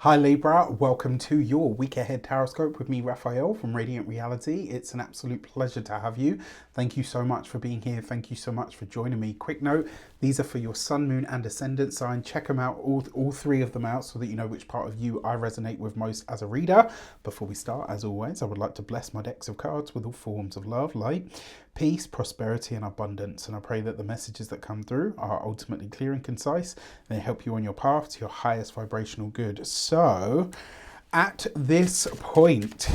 Hi Libra, welcome to your week ahead taroscope with me, Raphael from Radiant Reality. It's an absolute pleasure to have you. Thank you so much for being here. Thank you so much for joining me. Quick note, these are for your sun, moon and ascendant sign. Check them out, all three of them out, so that you know which part of you I resonate with most as a reader. Before we start, as always, I would like to bless my decks of cards with all forms of love, light, peace, prosperity and abundance. And I pray that the messages that come through are ultimately clear and concise. They help you on your path to your highest vibrational good. So, at this point,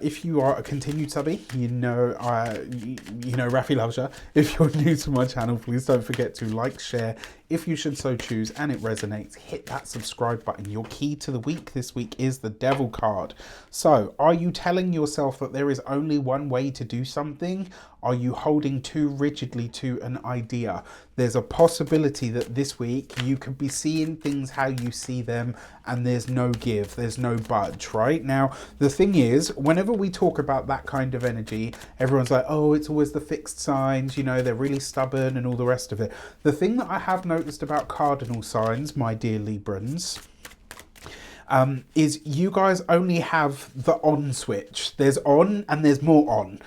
if you are a continued subby, you know Rafi loves you. If you're new to my channel, please don't forget to like, share, if you should so choose, and it resonates, hit that subscribe button. Your key to the week this week is the Devil card. So, are you telling yourself that there is only one way to do something? Are you holding too rigidly to an idea? There's a possibility that this week you could be seeing things how you see them and there's no give, there's no budge, right? Now, the thing is, whenever we talk about that kind of energy, everyone's like, oh, it's always the fixed signs, you know, they're really stubborn and all the rest of it. The thing that I have noticed about cardinal signs, my dear Librans, is you guys only have the on switch. There's on and there's more on.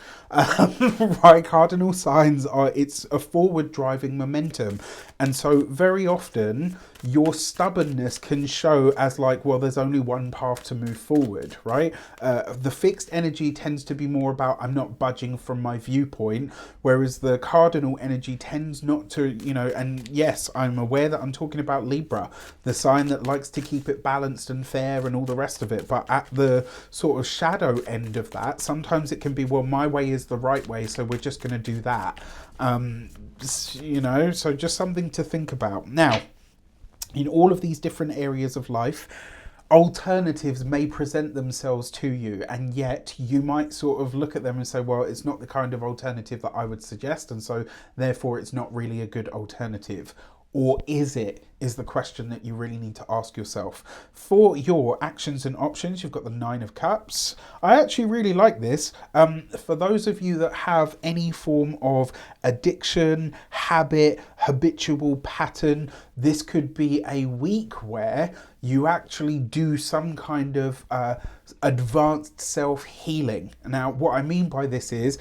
Right, cardinal signs it's a forward driving momentum, and so very often your stubbornness can show as like, well, there's only one path to move forward, right? The fixed energy tends to be more about I'm not budging from my viewpoint, whereas the cardinal energy tends not to, you know, and yes, I'm aware that I'm talking about Libra, the sign that likes to keep it balanced and fair and all the rest of it, but at the sort of shadow end of that, sometimes it can be, well, my way is the right way, so we're just going to do that. You know, so just something to think about. Now, in all of these different areas of life, alternatives may present themselves to you, and yet you might sort of look at them and say, well, it's not the kind of alternative that I would suggest, and so therefore it's not really a good alternative. Or is it, is the question that you really need to ask yourself. For your actions and options, you've got the 9 of Cups. I actually really like this. For those of you that have any form of addiction, habit, habitual pattern, this could be a week where you actually do some kind of advanced self-healing. Now, what I mean by this is,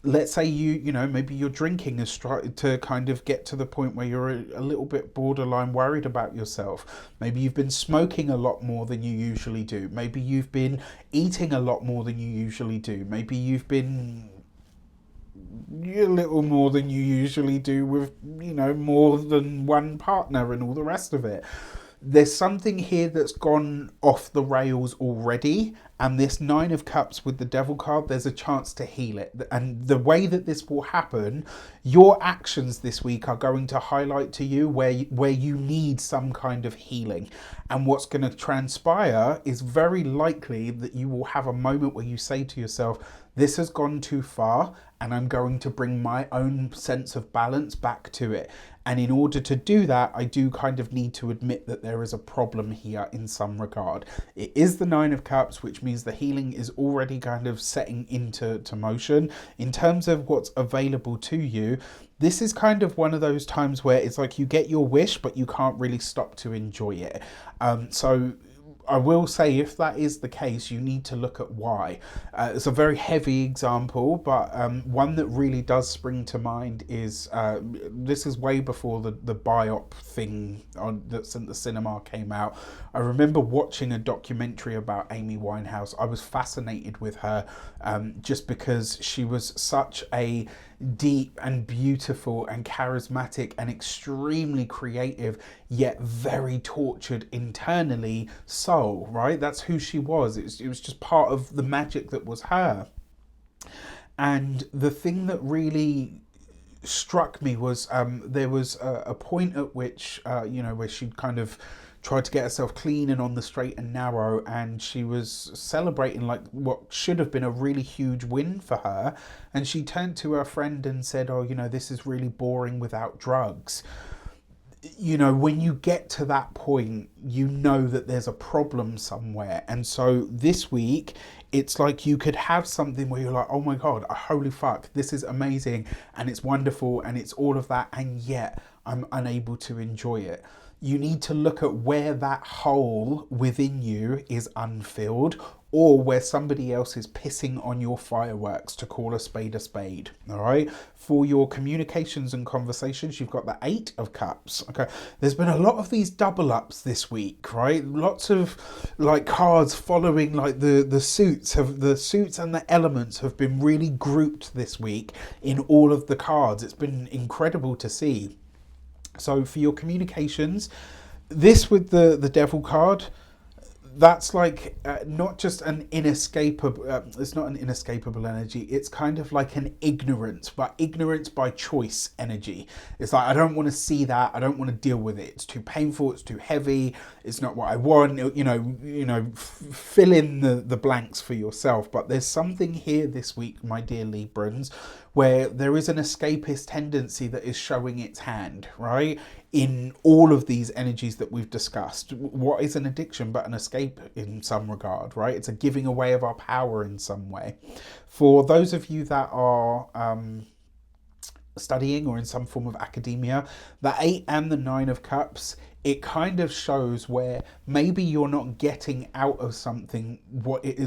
let's say you know, maybe your drinking has started to kind of get to the point where you're a little bit borderline worried about yourself. Maybe you've been smoking a lot more than you usually do. Maybe you've been eating a lot more than you usually do. Maybe you've been a little more than you usually do with, you know, more than one partner and all the rest of it. There's something here that's gone off the rails already, and this 9 of Cups with the Devil card, there's a chance to heal it. And the way that this will happen, your actions this week are going to highlight to you where you need some kind of healing. And what's going to transpire is very likely that you will have a moment where you say to yourself, this has gone too far and I'm going to bring my own sense of balance back to it. And in order to do that, I do kind of need to admit that there is a problem here in some regard. It is the 9 of Cups, which means the healing is already kind of setting into motion. In terms of what's available to you, this is kind of one of those times where it's like you get your wish, but you can't really stop to enjoy it. So I will say, if that is the case, you need to look at why. It's a very heavy example, but one that really does spring to mind is, this is way before the biop thing that's in the cinema came out. I remember watching a documentary about Amy Winehouse. I was fascinated with her just because she was such a deep and beautiful and charismatic and extremely creative, yet very tortured internally soul, right? That's who she was. It was just part of the magic that was her. And the thing that really struck me was there was a point at which, you know, where she kind of tried to get herself clean and on the straight and narrow, and she was celebrating like what should have been a really huge win for her, and she turned to her friend and said, oh, you know, this is really boring without drugs. You know, when you get to that point, you know that there's a problem somewhere. And so this week, it's like you could have something where you're like, oh my God, holy fuck, this is amazing and it's wonderful and it's all of that. And yet I'm unable to enjoy it. You need to look at where that hole within you is unfilled, or where somebody else is pissing on your fireworks, to call a spade, all right? For your communications and conversations, you've got the 8 of Cups, okay? There's been a lot of these double ups this week, right? Lots of like cards following like the suits and the elements have been really grouped this week in all of the cards. It's been incredible to see. So for your communications, this with the Devil card, that's like not just an inescapable, it's not an inescapable energy, it's kind of like an ignorance, but ignorance by choice energy. It's like, I don't want to see that, I don't want to deal with it, it's too painful, it's too heavy, it's not what I want, fill in the blanks for yourself. But there's something here this week, my dear Librans, where there is an escapist tendency that is showing its hand, right? In all of these energies that we've discussed. What is an addiction but an escape in some regard, right? It's a giving away of our power in some way. For those of you that are studying or in some form of academia, the 8 and the 9 of Cups, it kind of shows where maybe you're not getting out of something what it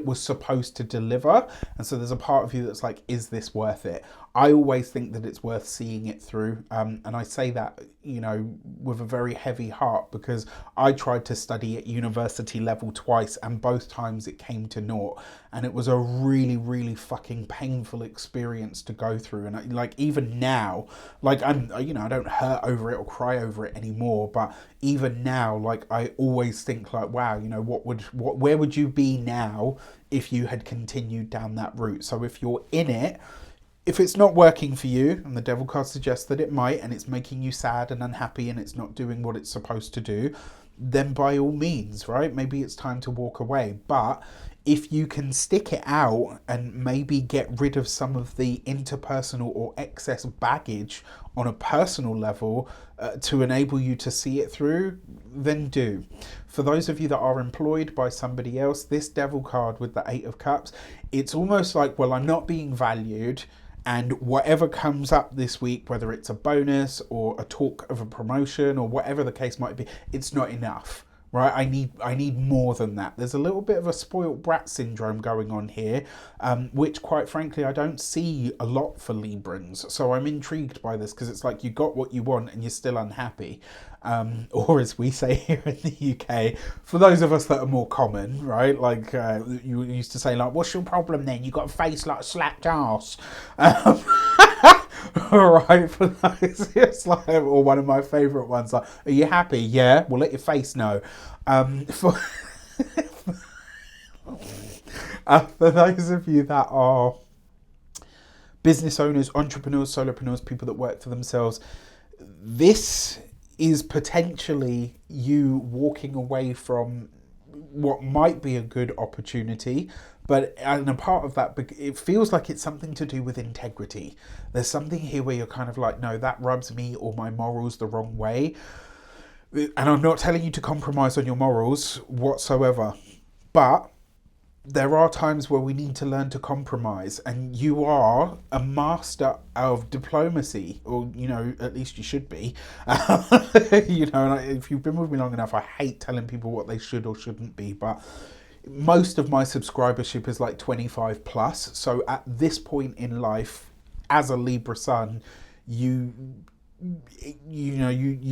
was supposed to deliver, and so there's a part of you that's like, is this worth it? I always think that it's worth seeing it through, and I say that, with a very heavy heart, because I tried to study at university level twice, and both times it came to naught, and it was a really, really fucking painful experience to go through. And like, even now, like, I don't hurt over it or cry over it anymore, but even now, like, I always think like, wow, where would you be now if you had continued down that route? So if you're in it, if it's not working for you, and the Devil card suggests that it might, and it's making you sad and unhappy and it's not doing what it's supposed to do, then by all means, right? Maybe it's time to walk away. But if you can stick it out and maybe get rid of some of the interpersonal or excess baggage on a personal level to enable you to see it through, then do. For those of you that are employed by somebody else, this Devil card with the 8 of Cups, it's almost like, well, I'm not being valued, and whatever comes up this week, whether it's a bonus or a talk of a promotion or whatever the case might be, it's not enough, right? I need more than that. There's a little bit of a spoiled brat syndrome going on here, which quite frankly, I don't see a lot for Librans. So I'm intrigued by this, because it's like, you got what you want and you're still unhappy. Or as we say here in the UK, for those of us that are more common, right? Like you used to say, like, what's your problem then? You got a face like a slapped ass. All right, for those, it's like, or one of my favourite ones, like, are you happy? Yeah, well, let your face know. For those of you that are business owners, entrepreneurs, solopreneurs, people that work for themselves, this is potentially you walking away from what might be a good opportunity, and a part of that, it feels like it's something to do with integrity. There's something here where you're kind of like, no, that rubs me or my morals the wrong way. And I'm not telling you to compromise on your morals whatsoever, but there are times where we need to learn to compromise, and you are a master of diplomacy, or, at least you should be. And if you've been with me long enough, I hate telling people what they should or shouldn't be, but most of my subscribership is like 25 plus. So at this point in life, as a Libra sun, you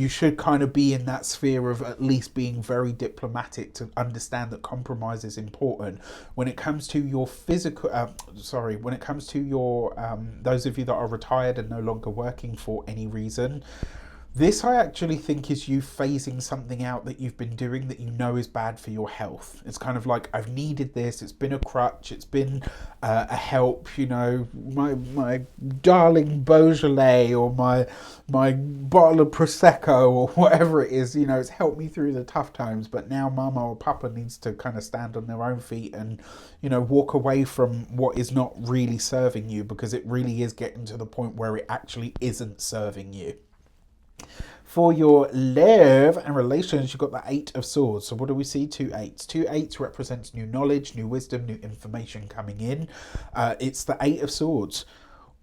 should kind of be in that sphere of at least being very diplomatic to understand that compromise is important. When it comes to your when it comes to your those of you that are retired and no longer working for any reason, this I actually think is you phasing something out that you've been doing that you know is bad for your health. It's kind of like, I've needed this, it's been a crutch, it's been a help, my darling Beaujolais or my bottle of Prosecco or whatever it is, it's helped me through the tough times, but now mama or papa needs to kind of stand on their own feet and, walk away from what is not really serving you, because it really is getting to the point where it actually isn't serving you. For your love and relations, you've got the 8 of Swords. So what do we see? 2 8s. 2 8s represents new knowledge, new wisdom, new information coming in. It's the 8 of Swords.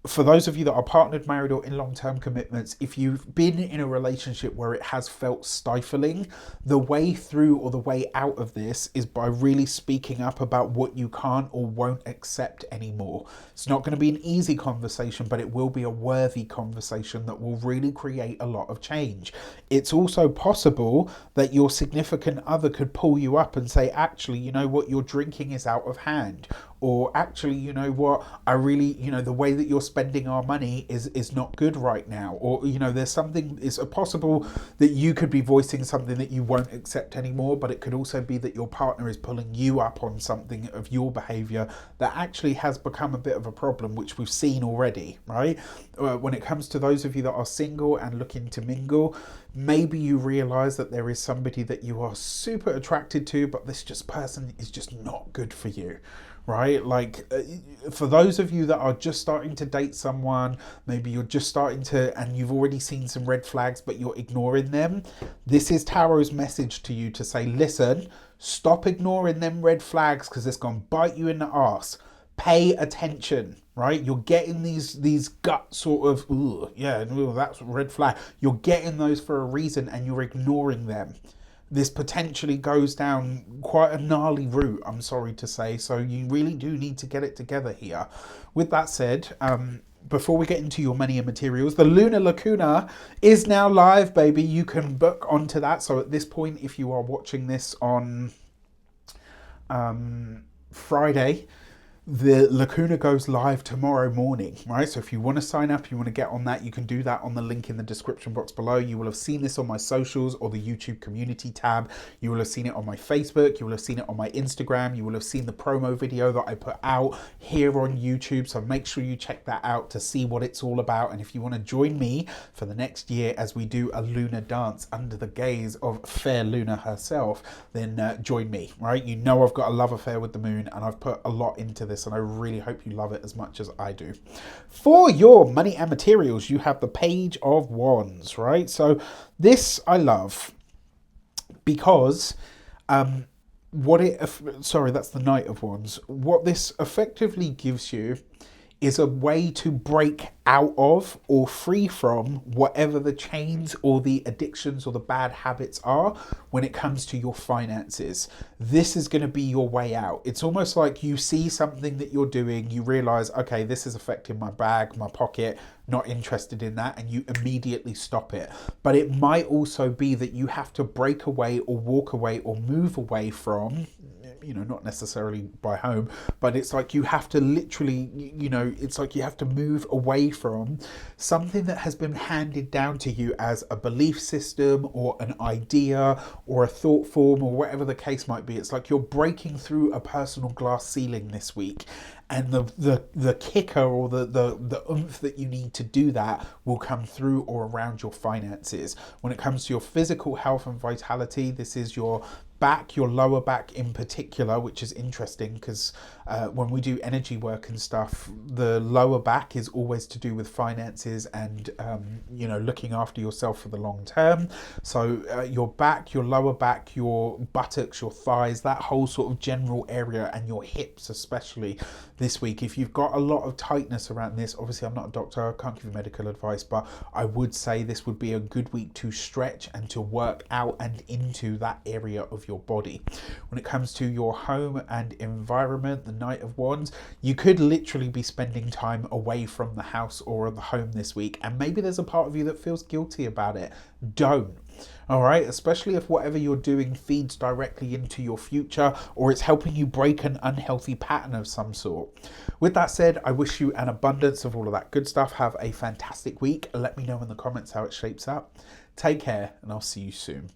For those of you that are partnered, married, or in long-term commitments, if you've been in a relationship where it has felt stifling, the way through or the way out of this is by really speaking up about what you can't or won't accept anymore. It's not going to be an easy conversation, but it will be a worthy conversation that will really create a lot of change. It's also possible that your significant other could pull you up and say, actually, you know what, your drinking is out of hand. Or actually, you know what, I really, you know, the way that you're spending our money is not good right now. Or, you know, there's something, it's possible that you could be voicing something that you won't accept anymore, but it could also be that your partner is pulling you up on something of your behavior that actually has become a bit of a problem, which we've seen already, right? When it comes to those of you that are single and looking to mingle, maybe you realize that there is somebody that you are super attracted to, but this person is just not good for you. Right? Like, for those of you that are just starting to date someone, maybe you're just starting to, and you've already seen some red flags, but you're ignoring them. This is Tarot's message to you to say, listen, stop ignoring them red flags because it's going to bite you in the arse. Pay attention, right? You're getting these gut sort of, ooh, yeah, that's a red flag. You're getting those for a reason and you're ignoring them. This potentially goes down quite a gnarly route, I'm sorry to say. So you really do need to get it together here. With that said, before we get into your money and materials, the Lunar Lacuna is now live, baby. You can book onto that. So at this point, if you are watching this on Friday, the Lacuna goes live tomorrow morning, right? So if you want to sign up, you want to get on that, you can do that on the link in the description box below. You will have seen this on my socials or the YouTube community tab. You will have seen it on my Facebook. You will have seen it on my Instagram. You will have seen the promo video that I put out here on YouTube. So make sure you check that out to see what it's all about. And if you want to join me for the next year as we do a lunar dance under the gaze of fair Luna herself, then join me, right? You know I've got a love affair with the moon and I've put a lot into this, and I really hope you love it as much as I do. For your money and materials, you have the Page of Wands, right? So this I love because that's the Knight of Wands. What this effectively gives you is a way to break out of or free from whatever the chains or the addictions or the bad habits are when it comes to your finances. This is going to be your way out. It's almost like you see something that you're doing, you realize, okay, this is affecting my bag, my pocket, not interested in that, and you immediately stop it. But it might also be that you have to break away or walk away or move away from, you know, not necessarily by home, but it's like you have to literally, you know, it's like you have to move away from something that has been handed down to you as a belief system or an idea or a thought form or whatever the case might be. It's like you're breaking through a personal glass ceiling this week. And the kicker or the oomph that you need to do that will come through or around your finances. When it comes to your physical health and vitality, this is your back, your lower back in particular, which is interesting because when we do energy work and stuff, the lower back is always to do with finances and you know, looking after yourself for the long term. So your back, your lower back, your buttocks, your thighs, that whole sort of general area, and your hips especially this week. If you've got a lot of tightness around this, obviously I'm not a doctor, I can't give you medical advice, but I would say this would be a good week to stretch and to work out and into that area of your body. When it comes to your home and environment, the Knight of Wands, you could literally be spending time away from the house or the home this week, and maybe there's a part of you that feels guilty about it. Don't. All right, especially if whatever you're doing feeds directly into your future or it's helping you break an unhealthy pattern of some sort. With that said, I wish you an abundance of all of that good stuff. Have a fantastic week. Let me know in the comments how it shapes up. Take care, and I'll see you soon.